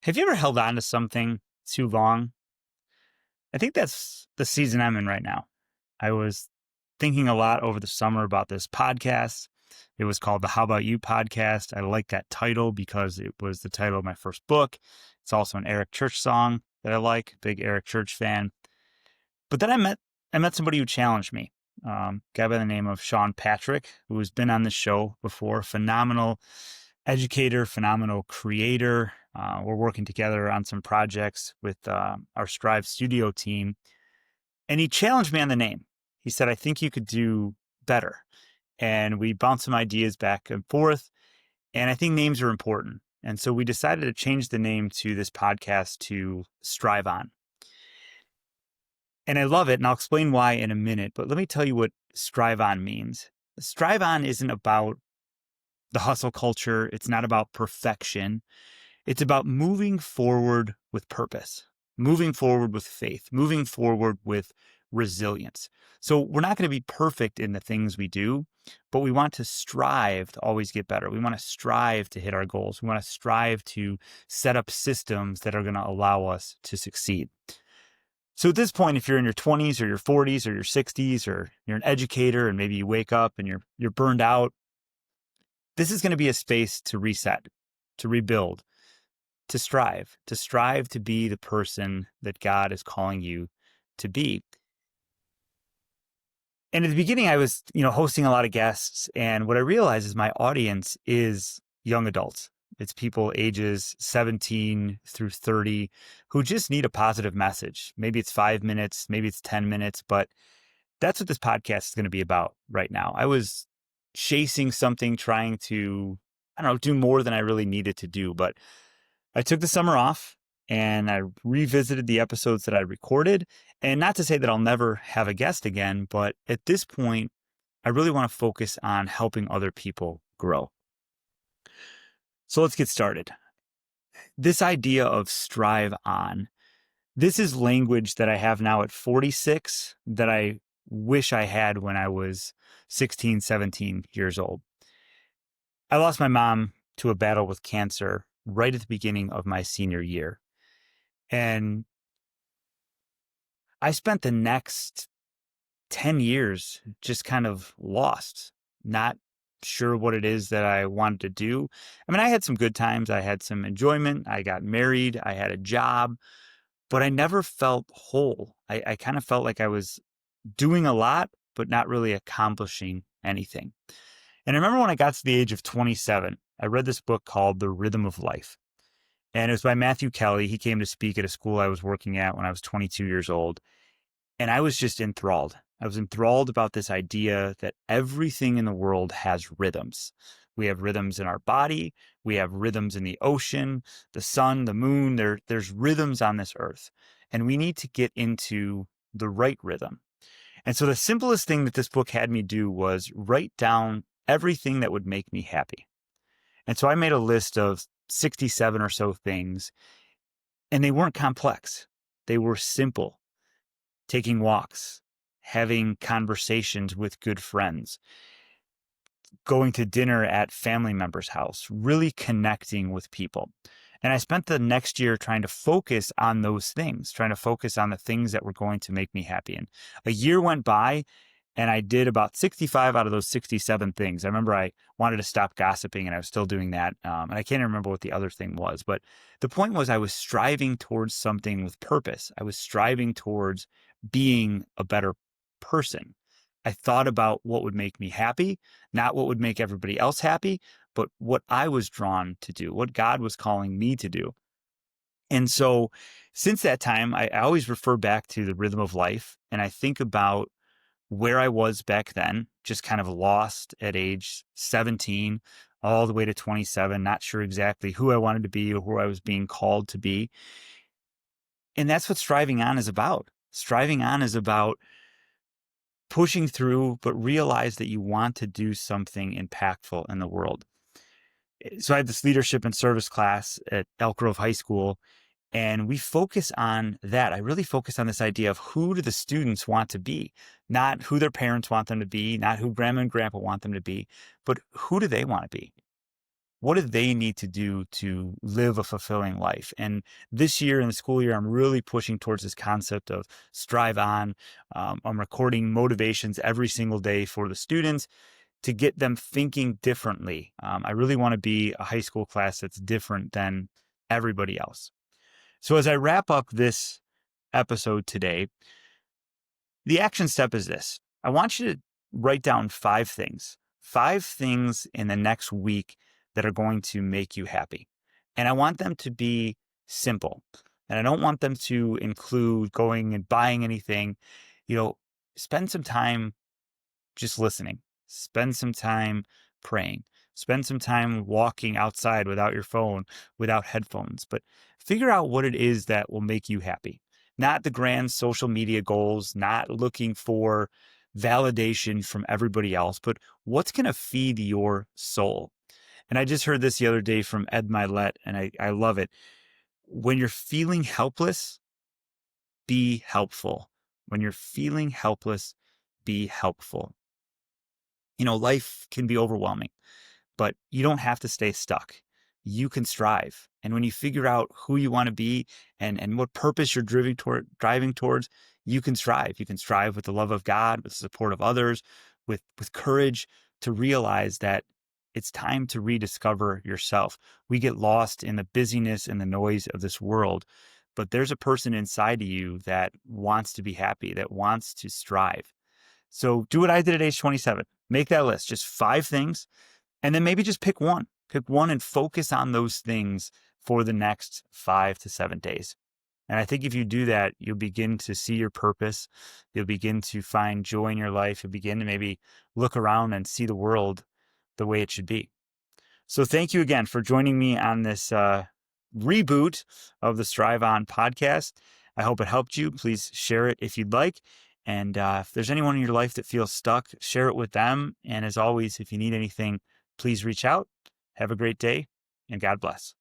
Have you ever held on to something too long? I think that's the season I'm in right now. I was thinking a lot over the summer about this podcast. It was called the How About You podcast. I like that title because it was the title of my first book. It's also an Eric Church song that I like, big Eric Church fan. But then I met somebody who challenged me. Guy by the name of Sean Patrick, who has been on the show before, phenomenal educator, phenomenal creator. We're working together on some projects with our Strive Studio team. And he challenged me on the name. He said, I think you could do better. And we bounced some ideas back and forth. And I think names are important. And so we decided to change the name to this podcast to Strive On. And I love it. And I'll explain why in a minute. But let me tell you what Strive On means. Strive On isn't about the hustle culture. It's not about perfection. It's about moving forward with purpose, moving forward with faith, moving forward with resilience. So we're not going to be perfect in the things we do, but we want to strive to always get better. We want to strive to hit our goals. We want to strive to set up systems that are going to allow us to succeed. So at this point, if you're in your 20s or your 40s or your 60s, or you're an educator and maybe you wake up and you're burned out, this is going to be a space to reset, to rebuild, to strive to be the person that God is calling you to be. And at the beginning, I was, hosting a lot of guests. And what I realized is my audience is young adults. It's people ages 17 through 30 who just need a positive message. Maybe it's 5 minutes, maybe it's 10 minutes, but that's what this podcast is going to be about right now. I was chasing something, trying to, do more than I really needed to do. But I took the summer off and I revisited the episodes that I recorded. And not to say that I'll never have a guest again, but at this point, I really want to focus on helping other people grow. So let's get started. This idea of strive on, this is language that I have now at 46 that I wish I had when I was 16, 17 years old. I lost my mom to a battle with cancer right at the beginning of my senior year. And I spent the next 10 years just kind of lost, not sure what it is that I wanted to do. I mean, I had some good times. I had some enjoyment. I got married. I had a job, but I never felt whole. I kind of felt like I was doing a lot, but not really accomplishing anything. And I remember when I got to the age of 27, I read this book called The Rhythm of Life. And it was by Matthew Kelly. He came to speak at a school I was working at when I was 22 years old. And I was just enthralled. I was enthralled about this idea that everything in the world has rhythms. We have rhythms in our body. We have rhythms in the ocean, the sun, the moon. There's rhythms on this earth. And we need to get into the right rhythm. And so the simplest thing that this book had me do was write down everything that would make me happy. And so I made a list of 67 or so things, and they weren't complex. They were simple. Taking walks, having conversations with good friends, going to dinner at family members' house, really connecting with people. And I spent the next year trying to focus on those things, trying to focus on the things that were going to make me happy. And a year went by and I did about 65 out of those 67 things. I remember I wanted to stop gossiping and I was still doing that. And I can't remember what the other thing was, but the point was I was striving towards something with purpose. I was striving towards being a better person. I thought about what would make me happy, not what would make everybody else happy, but what I was drawn to do, what God was calling me to do. And so since that time, I always refer back to the rhythm of life. And I think about where I was back then, just kind of lost at age 17, all the way to 27, not sure exactly who I wanted to be or who I was being called to be. And that's what striving on is about. Striving on is about pushing through, but realize that you want to do something impactful in the world. So I had this leadership and service class at Elk Grove High School, and we focus on that. I really focus on this idea of who do the students want to be, not who their parents want them to be, not who grandma and grandpa want them to be, but who do they want to be? what do they need to do to live a fulfilling life? And this year in the school year, I'm really pushing towards this concept of strive on. I'm recording motivations every single day for the students to get them thinking differently. I really want to be a high school class that's different than everybody else. So as I wrap up this episode today, the action step is this. I want you to write down 5 things in the next week that are going to make you happy. And I want them to be simple. And I don't want them to include going and buying anything. You know, spend some time just listening. Spend some time praying. Spend some time walking outside without your phone, without headphones, but figure out what it is that will make you happy. Not the grand social media goals, not looking for validation from everybody else, but what's going to feed your soul. And I just heard this the other day from Ed Milet, and I love it. When you're feeling helpless, be helpful. When you're feeling helpless, be helpful. You know, life can be overwhelming, but you don't have to stay stuck. You can strive. And when you figure out who you want to be and what purpose you're driving towards, you can strive. You can strive with the love of God, with the support of others, with courage to realize that it's time to rediscover yourself. We get lost in the busyness and the noise of this world, but there's a person inside of you that wants to be happy, that wants to strive. So do what I did at age 27. Make that list, just 5 things, and then maybe just pick one. Pick one and focus on those things for the next 5 to 7 days. And I think if you do that, you'll begin to see your purpose. You'll begin to find joy in your life. You'll begin to maybe look around and see the world the way it should be. So thank you again for joining me on this reboot of the Strive On podcast. I hope it helped you. Please share it if you'd like. And if there's anyone in your life that feels stuck, share it with them. And as always, if you need anything, please reach out. Have a great day, and God bless.